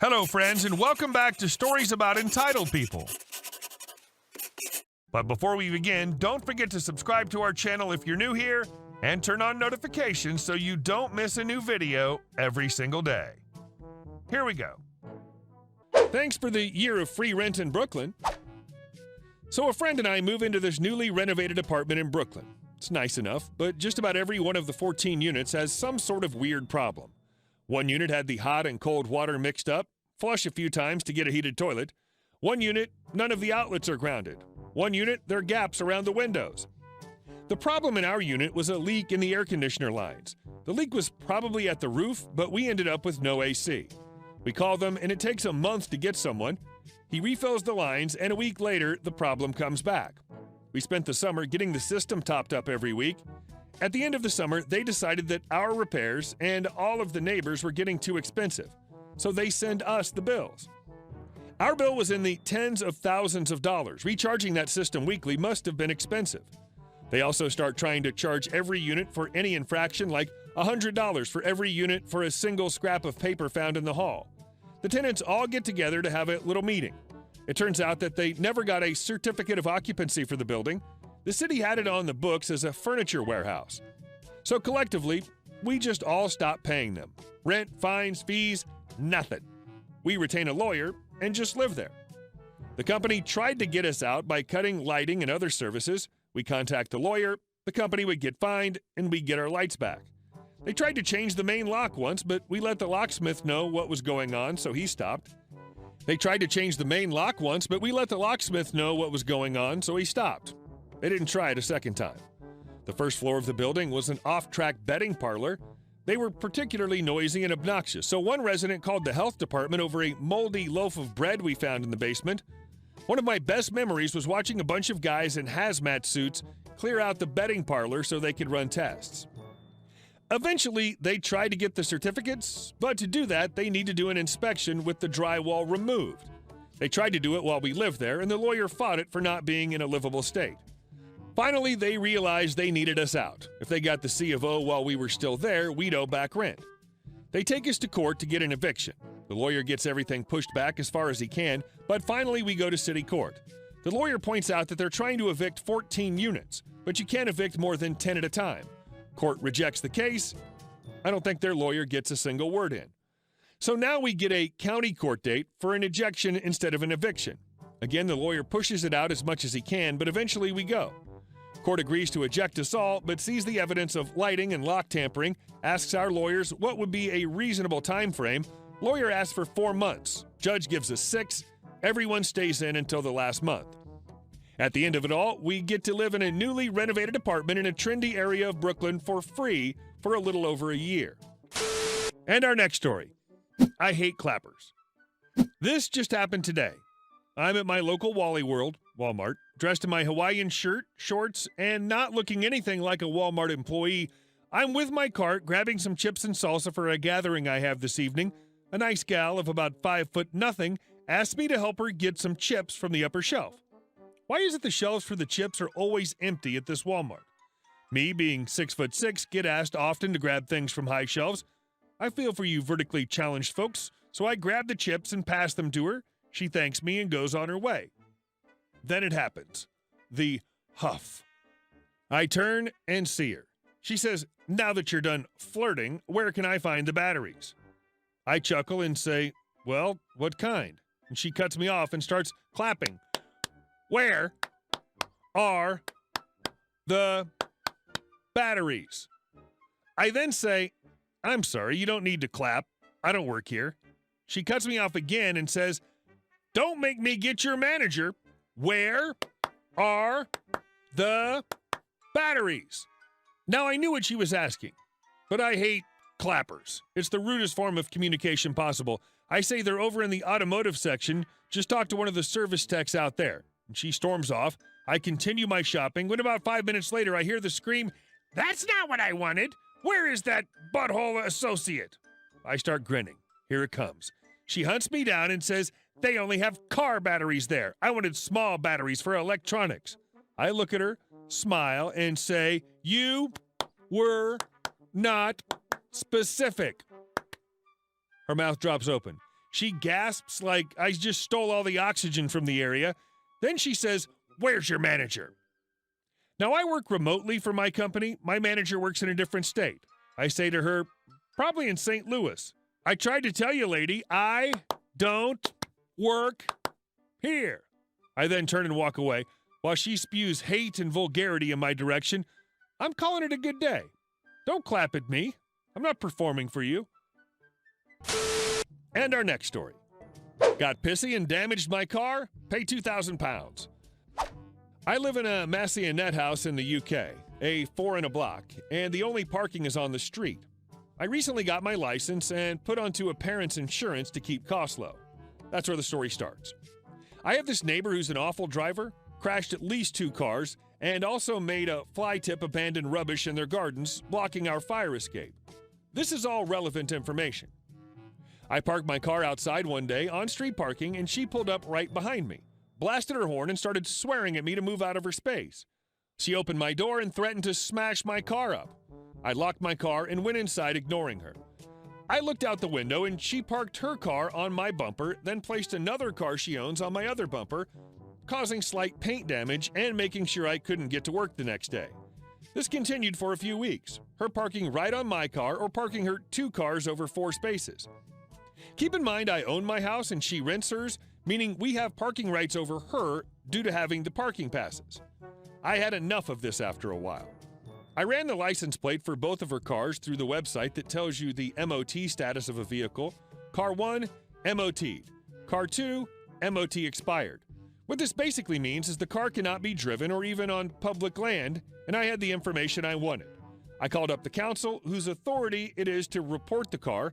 Hello, friends, and welcome back to Stories About Entitled People. But before we begin, don't forget to subscribe to our channel if you're new here, and turn on notifications so you don't miss a new video every single day. Here we go. Thanks for the year of free rent in Brooklyn. So a friend and I move into this newly renovated apartment in Brooklyn. It's nice enough, but just about every one of the 14 units has some sort of weird problem. One unit had the hot and cold water mixed up, flush a few times to get a heated toilet. One unit, none of the outlets are grounded. One unit, there are gaps around the windows. The problem in our unit was a leak in the air conditioner lines. The leak was probably at the roof, but we ended up with no AC. We call them, and it takes a month to get someone. He refills the lines, and a week later, the problem comes back. We spent the summer getting the system topped up every week. At the end of the summer, they decided that our repairs and all of the neighbors were getting too expensive, so they send us the bills. Our bill was in the tens of thousands of dollars. Recharging that system weekly must have been expensive. They also start trying to charge every unit for any infraction, like $100 for every unit for a single scrap of paper found in the hall. The tenants all get together to have a little meeting. It turns out that they never got a certificate of occupancy for the building. The city had it on the books as a furniture warehouse. So collectively, we just all stopped paying them. Rent, fines, fees, nothing. We retain a lawyer and just live there. The company tried to get us out by cutting lighting and other services. We contact the lawyer, the company would get fined, and we get our lights back. They tried to change the main lock once, but we let the locksmith know what was going on, so he stopped. They tried to change the main lock once, but we let the locksmith know what was going on, so he stopped. They didn't try it a second time. The first floor of the building was an off-track betting parlor. They were particularly noisy and obnoxious, so one resident called the health department over a moldy loaf of bread we found in the basement. One of my best memories was watching a bunch of guys in hazmat suits clear out the betting parlor so they could run tests. Eventually, they tried to get the certificates, but to do that, they need to do an inspection with the drywall removed. They tried to do it while we lived there, and the lawyer fought it for not being in a livable state. Finally, they realized they needed us out. If they got the C of O while we were still there, we'd owe back rent. They take us to court to get an eviction. The lawyer gets everything pushed back as far as he can, but finally we go to city court. The lawyer points out that they're trying to evict 14 units, but you can't evict more than 10 at a time. Court rejects the case. I don't think their lawyer gets a single word in. So now we get a county court date for an ejection instead of an eviction. Again, the lawyer pushes it out as much as he can, but eventually we go. Court agrees to eject us all, but sees the evidence of lighting and lock tampering, asks our lawyers what would be a reasonable time frame. Lawyer asks for 4 months. Judge gives us 6. Everyone stays in until the last month. At the end of it all, we get to live in a newly renovated apartment in a trendy area of Brooklyn for free for a little over a year. And our next story. I hate clappers. This just happened today. I'm at my local Wally World, Walmart, dressed in my Hawaiian shirt, shorts, and not looking anything like a Walmart employee. I'm with my cart, grabbing some chips and salsa for a gathering I have this evening. A nice gal of about 5'0" asked me to help her get some chips from the upper shelf. Why is it the shelves for the chips are always empty at this Walmart? Me, being 6'6", get asked often to grab things from high shelves. I feel for you vertically challenged folks, so I grab the chips and pass them to her. She thanks me and goes on her way. Then it happens. The huff. I turn and see her. She says, "Now that you're done flirting, where can I find the batteries?" I chuckle and say, "Well, what kind?" And she cuts me off and starts clapping. "Where are the batteries?" I then say, "I'm sorry, you don't need to clap. I don't work here." She cuts me off again and says, "Don't make me get your manager. Where are the batteries?" Now, I knew what she was asking, but I hate clappers. It's the rudest form of communication possible. I say they're over in the automotive section. Just talk to one of the service techs out there. And she storms off. I continue my shopping. When about 5 minutes later, I hear the scream, "That's not what I wanted. Where is that butthole associate?" I start grinning. Here it comes. She hunts me down and says, "They only have car batteries there. I wanted small batteries for electronics." I look at her, smile, and say, "You were not specific." Her mouth drops open. She gasps like I just stole all the oxygen from the area. Then she says, "Where's your manager?" Now, I work remotely for my company. My manager works in a different state. I say to her, "Probably in St. Louis." "I tried to tell you, lady, I don't work here." I then turn and walk away while she spews hate and vulgarity in my direction. I'm calling it a good day. Don't clap at me. I'm not performing for you. And our next story. Got pissy and damaged my car? Pay £2,000. I live in a Massionette house in the UK, a 4 and a block, and the only parking is on the street. I recently got my license and put onto a parent's insurance to keep costs low. That's where the story starts. I have this neighbor who's an awful driver, crashed at least 2 cars, and also made a fly tip abandon rubbish in their gardens, blocking our fire escape. This is all relevant information. I parked my car outside one day on street parking, and she pulled up right behind me, blasted her horn, and started swearing at me to move out of her space. She opened my door and threatened to smash my car up. I locked my car and went inside, ignoring her. I looked out the window, and she parked her car on my bumper, then placed another car she owns on my other bumper, causing slight paint damage and making sure I couldn't get to work the next day. This continued for a few weeks, her parking right on my car or parking her 2 cars over 4 spaces. Keep in mind I own my house and she rents hers, meaning we have parking rights over her due to having the parking passes. I had enough of this after a while. I ran the license plate for both of her cars through the website that tells you the MOT status of a vehicle. Car 1, MOT'd. Car 2, MOT expired. What this basically means is the car cannot be driven or even on public land, and I had the information I wanted. I called up the council, whose authority it is to report the car.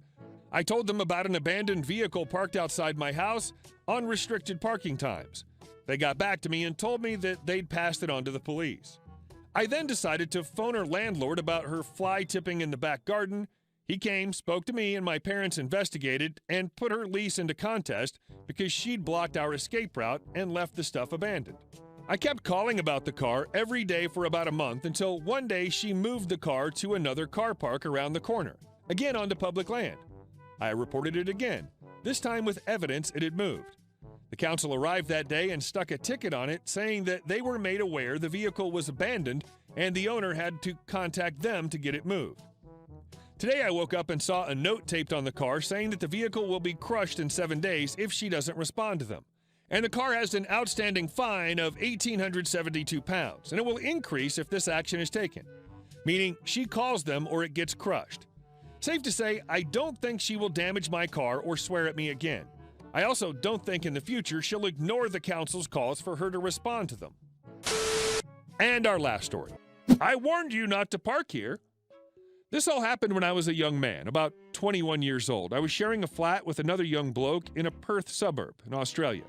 I told them about an abandoned vehicle parked outside my house on restricted parking times. They got back to me and told me that they'd passed it on to the police. I then decided to phone her landlord about her fly tipping in the back garden. He came, spoke to me, and my parents investigated and put her lease into contest because she'd blocked our escape route and left the stuff abandoned. I kept calling about the car every day for about a month until one day she moved the car to another car park around the corner, again onto public land. I reported it again, this time with evidence it had moved. The council arrived that day and stuck a ticket on it saying that they were made aware the vehicle was abandoned and the owner had to contact them to get it moved. Today I woke up and saw a note taped on the car saying that the vehicle will be crushed in 7 days if she doesn't respond to them. And the car has an outstanding fine of £1,872, and it will increase if this action is taken, meaning she calls them or it gets crushed. Safe to say, I don't think she will damage my car or swear at me again. I also don't think in the future she'll ignore the council's calls for her to respond to them. And our last story. I warned you not to park here. This all happened when I was a young man, about 21 years old. I was sharing a flat with another young bloke in a Perth suburb in Australia.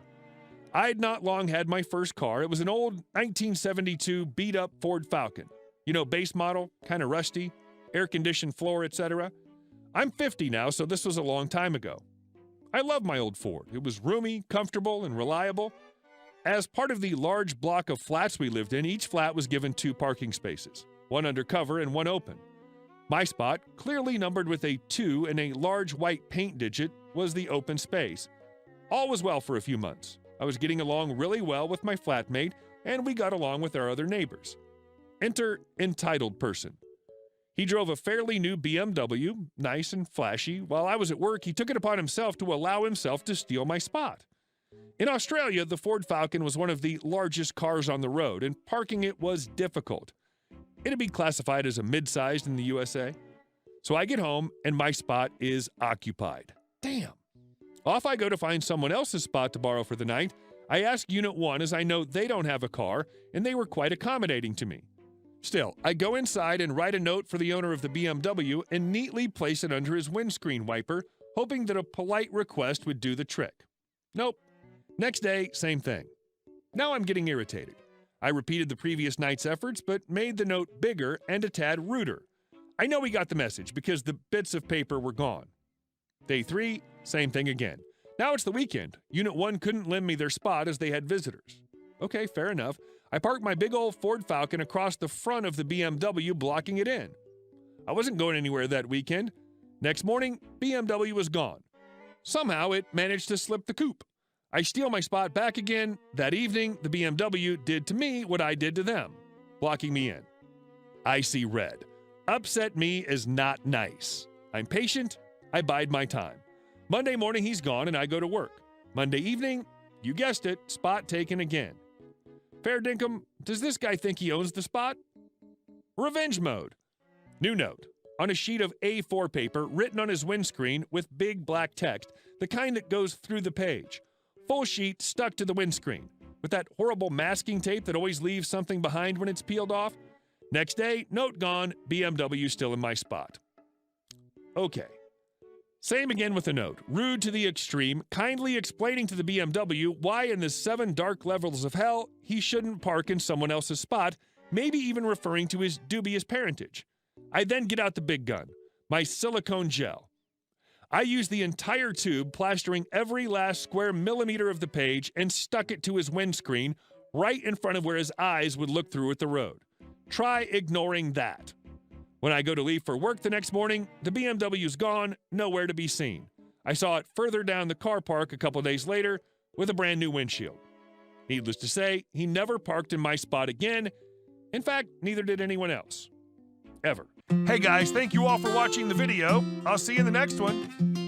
I'd not long had my first car. It was an old 1972 beat-up Ford Falcon. You know, base model, kind of rusty, air-conditioned floor, etc. I'm 50 now, so this was a long time ago. I love my old Ford. It was roomy, comfortable, and reliable. As part of the large block of flats we lived in, each flat was given 2 parking spaces, one undercover and one open. My spot, clearly numbered with a 2 and a large white paint digit, was the open space. All was well for a few months. I was getting along really well with my flatmate, and we got along with our other neighbors. Enter entitled person. He drove a fairly new BMW, nice and flashy. While I was at work, he took it upon himself to allow himself to steal my spot. In Australia, the Ford Falcon was one of the largest cars on the road, and parking it was difficult. It'd be classified as a mid-sized in the USA. So I get home, and my spot is occupied. Damn. Off I go to find someone else's spot to borrow for the night. I ask Unit 1 as I know they don't have a car, and they were quite accommodating to me. Still, I go inside and write a note for the owner of the BMW and neatly place it under his windscreen wiper, hoping that a polite request would do the trick. Nope. Next day, same thing. Now I'm getting irritated. I repeated the previous night's efforts, but made the note bigger and a tad ruder. I know he got the message because the bits of paper were gone. Day 3, same thing again. Now it's the weekend. Unit 1 couldn't lend me their spot as they had visitors. Okay, fair enough. I parked my big old Ford Falcon across the front of the BMW, blocking it in. I wasn't going anywhere that weekend. Next morning, BMW was gone. Somehow it managed to slip the coop. I steal my spot back again. That evening, the BMW did to me what I did to them, blocking me in. I see red. Upset me is not nice. I'm patient. I bide my time. Monday morning, he's gone and I go to work. Monday evening, you guessed it, spot taken again. Fair dinkum, does this guy think he owns the spot? Revenge mode. New note. On a sheet of A4 paper written on his windscreen with big black text, the kind that goes through the page. Full sheet stuck to the windscreen, with that horrible masking tape that always leaves something behind when it's peeled off. Next day, note gone, BMW still in my spot. Okay. Same again with a note. Rude to the extreme, kindly explaining to the BMW why in the 7 dark levels of hell he shouldn't park in someone else's spot, maybe even referring to his dubious parentage. I then get out the big gun, my silicone gel. I use the entire tube, plastering every last square millimeter of the page, and stuck it to his windscreen, right in front of where his eyes would look through at the road. Try ignoring that. When I go to leave for work the next morning, the BMW's gone, nowhere to be seen. I saw it further down the car park a couple days later with a brand new windshield. Needless to say, he never parked in my spot again. In fact, neither did anyone else. Ever. Hey guys, thank you all for watching the video. I'll see you in the next one.